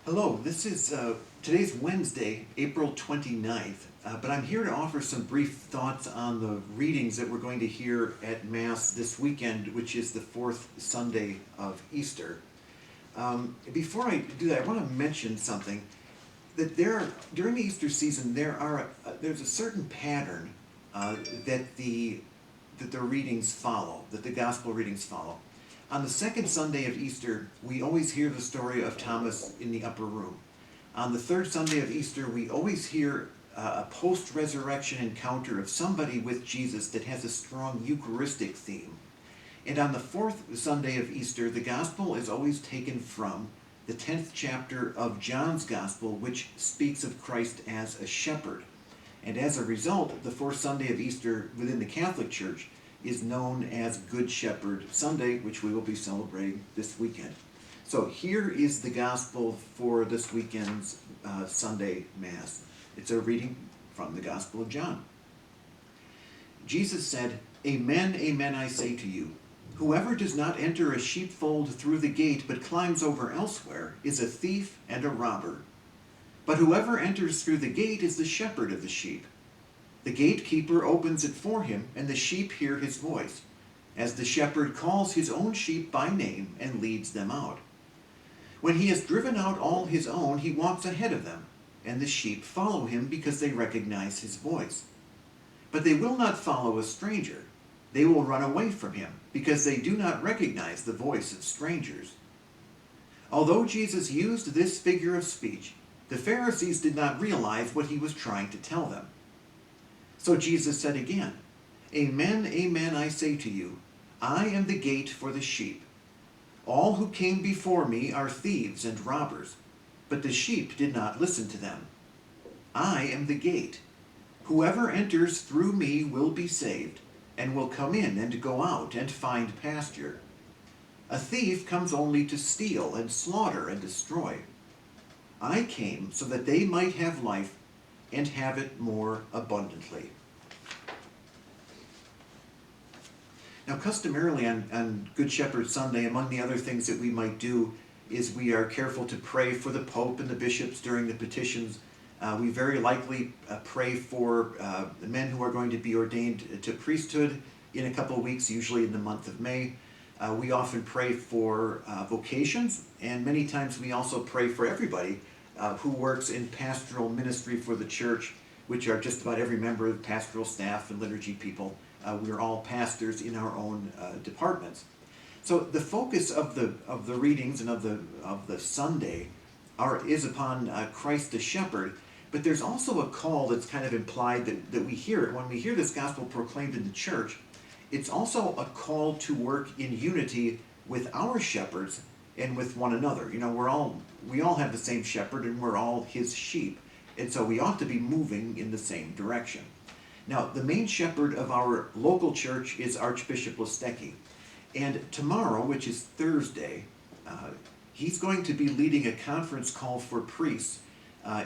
Hello, this is today's Wednesday, April 29th, but I'm here to offer some brief thoughts on the readings that we're going to hear at Mass this weekend, which is the fourth Sunday of Easter. Before I do that, I want to mention something that during the Easter season there's a certain pattern that the readings follow, that the gospel readings follow. On the second Sunday of Easter, we always hear the story of Thomas in the upper room. On the third Sunday of Easter, we always hear a post-resurrection encounter of somebody with Jesus that has a strong Eucharistic theme. And on the fourth Sunday of Easter, the gospel is always taken from the 10th chapter of John's Gospel, which speaks of Christ as a shepherd. And as a result, the fourth Sunday of Easter within the Catholic Church is known as Good Shepherd Sunday, which we will be celebrating this weekend. So here is the gospel for this weekend's Sunday Mass. It's a reading from the Gospel of John. Jesus said, "Amen, amen, I say to you, whoever does not enter a sheepfold through the gate but climbs over elsewhere is a thief and a robber. But whoever enters through the gate is the shepherd of the sheep. The gatekeeper opens it for him, and the sheep hear his voice, as the shepherd calls his own sheep by name and leads them out. When he has driven out all his own, he walks ahead of them, and the sheep follow him because they recognize his voice. But they will not follow a stranger. They will run away from him, because they do not recognize the voice of strangers." Although Jesus used this figure of speech, the Pharisees did not realize what he was trying to tell them. So Jesus said again, "Amen, amen, I say to you, I am the gate for the sheep. All who came before me are thieves and robbers, but the sheep did not listen to them. I am the gate. Whoever enters through me will be saved, and will come in and go out and find pasture. A thief comes only to steal and slaughter and destroy. I came so that they might have life and have it more abundantly." Now, customarily on Good Shepherd Sunday, among the other things that we might do is we are careful to pray for the Pope and the bishops during the petitions. We very likely pray for the men who are going to be ordained to priesthood in a couple of weeks, usually in the month of May. We often pray for vocations, and many times we also pray for everybody who works in pastoral ministry for the church, which are just about every member of the pastoral staff and liturgy people. We're all pastors in our own departments. So the focus of the readings and of the Sunday is upon Christ the Shepherd, but there's also a call that's kind of implied that we hear it. When we hear this gospel proclaimed in the church, it's also a call to work in unity with our shepherds and with one another. You know, we all have the same shepherd, and we're all his sheep, and so we ought to be moving in the same direction. Now, the main shepherd of our local church is Archbishop Listecki, and tomorrow, which is Thursday, he's going to be leading a conference call for priests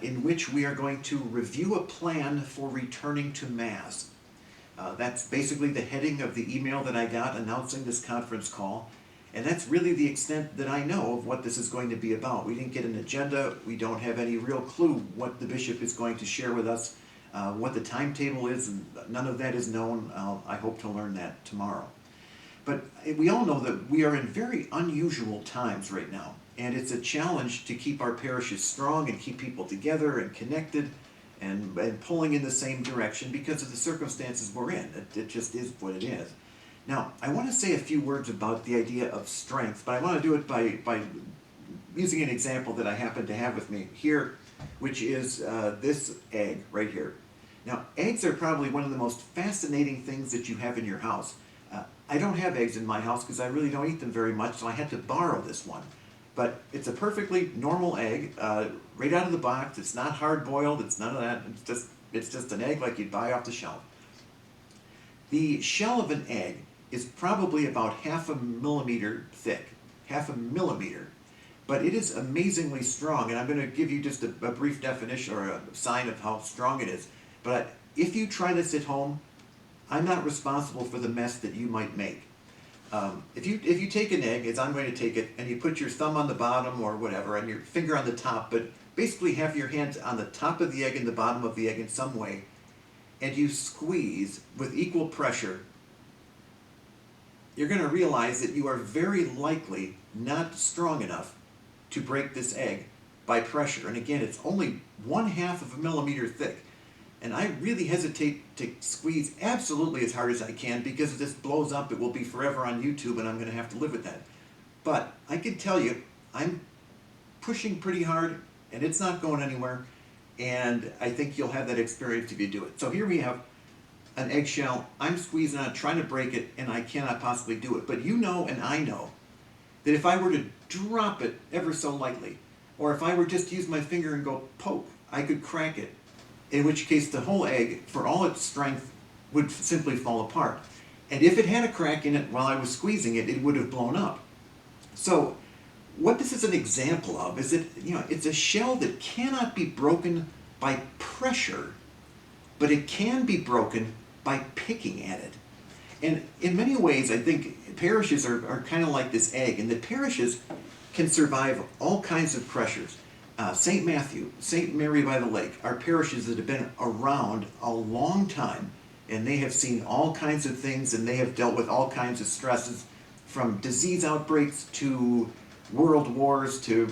in which we are going to review a plan for returning to Mass. That's basically the heading of the email that I got announcing this conference call. And that's really the extent that I know of what this is going to be about. We didn't get an agenda. We don't have any real clue what the bishop is going to share with us, what the timetable is, and none of that is known. I hope to learn that tomorrow. But we all know that we are in very unusual times right now. And it's a challenge to keep our parishes strong and keep people together and connected and pulling in the same direction because of the circumstances we're in. It just is what it is. Now, I want to say a few words about the idea of strength, but I want to do it by using an example that I happen to have with me here, which is this egg right here. Now, eggs are probably one of the most fascinating things that you have in your house. I don't have eggs in my house because I really don't eat them very much, so I had to borrow this one. But it's a perfectly normal egg, right out of the box. It's not hard-boiled. It's none of that. It's just an egg like you'd buy off the shelf. The shell of an egg is probably about 0.5 millimeter thick, 0.5 millimeter. But it is amazingly strong, and I'm going to give you just a brief definition or a sign of how strong it is. But if you try this at home, I'm not responsible for the mess that you might make. If you take an egg, as I'm going to take it, and you put your thumb on the bottom or whatever, and your finger on the top, but basically have your hands on the top of the egg and the bottom of the egg in some way, and you squeeze with equal pressure, you're going to realize that you are very likely not strong enough to break this egg by pressure. And again, it's only 1/2 of a millimeter thick. And I really hesitate to squeeze absolutely as hard as I can, because if this blows up, it will be forever on YouTube and I'm going to have to live with that. But I can tell you, I'm pushing pretty hard and it's not going anywhere. And I think you'll have that experience if you do it. So here we have an eggshell. I'm squeezing on it, trying to break it, and I cannot possibly do it. But you know and I know that if I were to drop it ever so lightly, or if I were just to use my finger and go poke, I could crack it. In which case the whole egg, for all its strength, would simply fall apart. And if it had a crack in it while I was squeezing it, it would have blown up. So what this is an example of is that, it's a shell that cannot be broken by pressure, but it can be broken by picking at it. And in many ways, I think parishes are kind of like this egg, and the parishes can survive all kinds of pressures. St. Matthew, St. Mary by the Lake are parishes that have been around a long time, and they have seen all kinds of things, and they have dealt with all kinds of stresses, from disease outbreaks to world wars to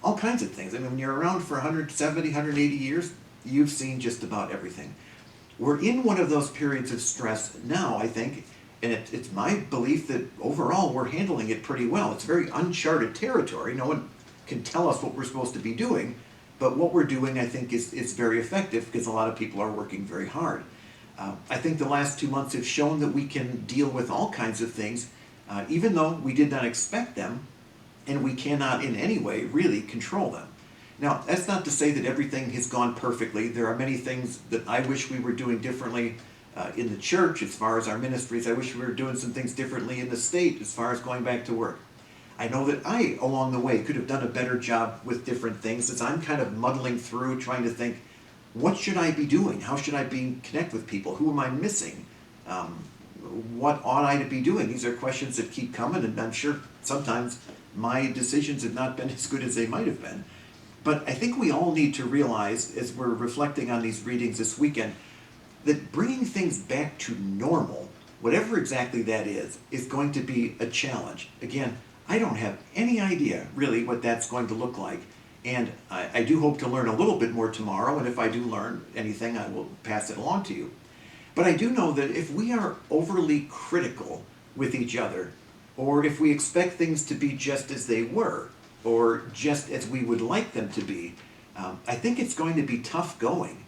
all kinds of things. I mean, when you're around for 170, 180 years, you've seen just about everything. We're in one of those periods of stress now, I think, and it's my belief that overall we're handling it pretty well. It's very uncharted territory. No one can tell us what we're supposed to be doing, but what we're doing, I think, is very effective, because a lot of people are working very hard. I think the last 2 months have shown that we can deal with all kinds of things, even though we did not expect them, and we cannot in any way really control them. Now, that's not to say that everything has gone perfectly. There are many things that I wish we were doing differently in the church as far as our ministries. I wish we were doing some things differently in the state as far as going back to work. I know that I, along the way, could have done a better job with different things, as I'm kind of muddling through, trying to think, what should I be doing? How should I connect with people? Who am I missing? What ought I to be doing? These are questions that keep coming, and I'm sure sometimes my decisions have not been as good as they might have been. But I think we all need to realize, as we're reflecting on these readings this weekend, that bringing things back to normal, whatever exactly that is going to be a challenge. Again, I don't have any idea really what that's going to look like. And I do hope to learn a little bit more tomorrow, and if I do learn anything, I will pass it along to you. But I do know that if we are overly critical with each other, or if we expect things to be just as they were, or just as we would like them to be, I think it's going to be tough going.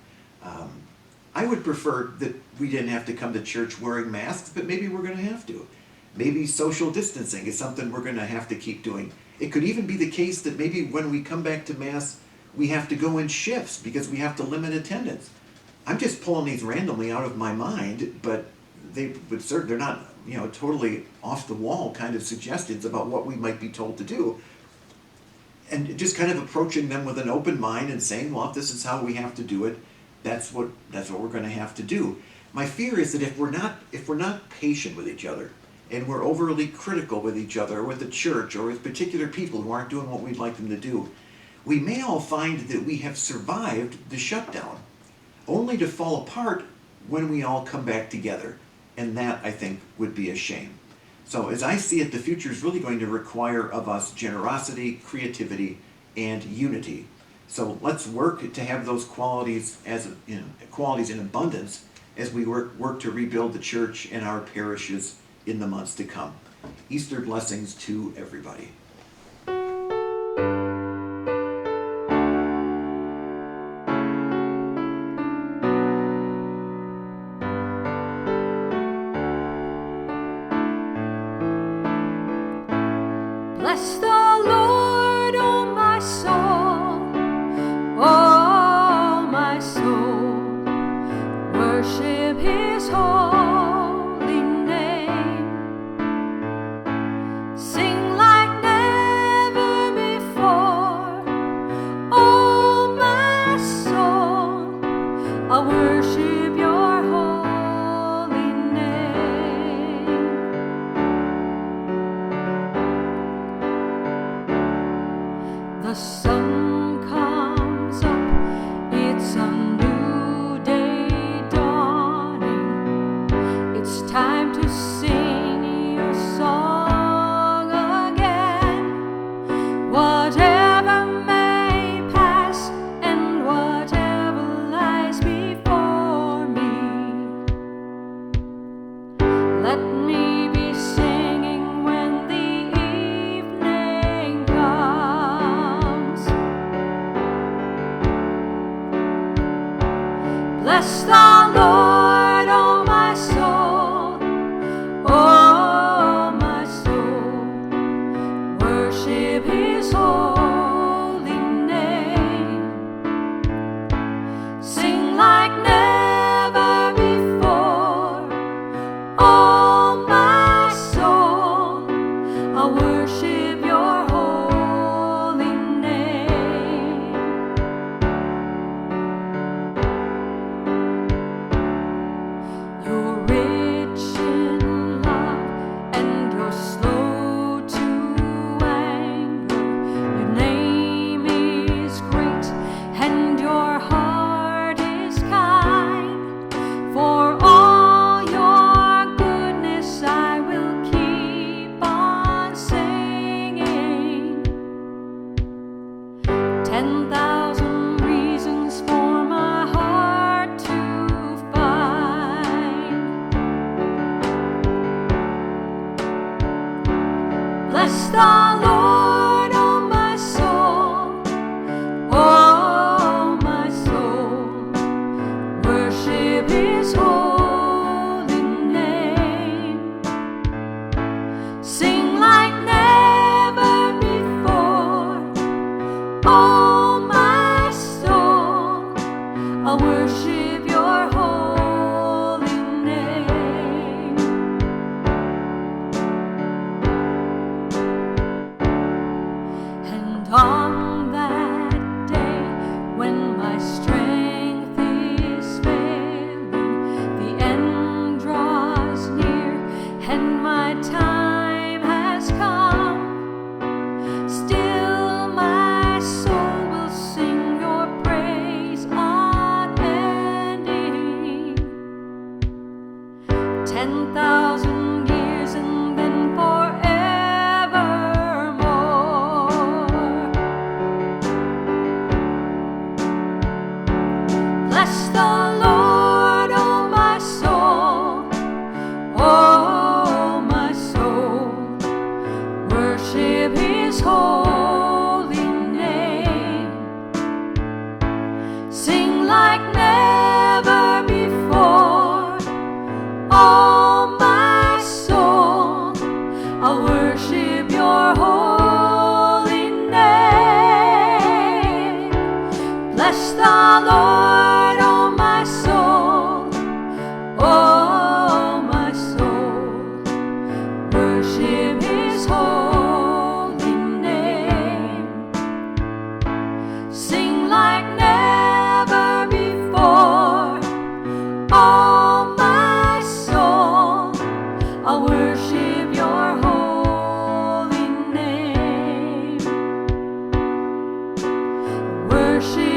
I would prefer that we didn't have to come to church wearing masks, but maybe we're going to have to. Maybe social distancing is something we're going to have to keep doing. It could even be the case that maybe when we come back to Mass, we have to go in shifts because we have to limit attendance. I'm just pulling these randomly out of my mind, but they're not, totally off the wall kind of suggestions about what we might be told to do. And just kind of approaching them with an open mind and saying, well, if this is how we have to do it, that's what we're going to have to do. My fear is that if we're not patient with each other, and we're overly critical with each other, or with the church, or with particular people who aren't doing what we'd like them to do, we may all find that we have survived the shutdown, only to fall apart when we all come back together. And that, I think, would be a shame. So as I see it, the future is really going to require of us generosity, creativity, and unity. So let's work to have those qualities qualities in abundance as we work to rebuild the church and our parishes in the months to come. Easter blessings to everybody. Bless the Lord, oh my soul, oh my soul, worship His holy name. Sing like never before, oh my soul, I'll worship Your holy name. Bless the Lord, oh my soul, oh my soul, worship His holy name. Sing like never before, oh my soul, I'll worship your holy name. You're rich in love and you're slow to anger. Your name is great and your heart is kind. For all your goodness I will keep on singing. 10,000 reasons for my heart to find. Bless the Lord, oh my soul, oh my soul, worship His holy name. Sing like never before, oh my soul, I'll worship your holy name. And on that day when my strength is failing, the end draws near and my time has come, still my soul will sing your praise unending. 10,000 years and then forevermore. Bless the Lord, oh my soul, oh my soul, worship His holy name. Sing like never before, oh my soul, I'll worship your holy name. Bless the Lord, oh my soul, oh my soul, worship His holy name. Sing like never before, oh my soul, I'll worship your holy name. Worship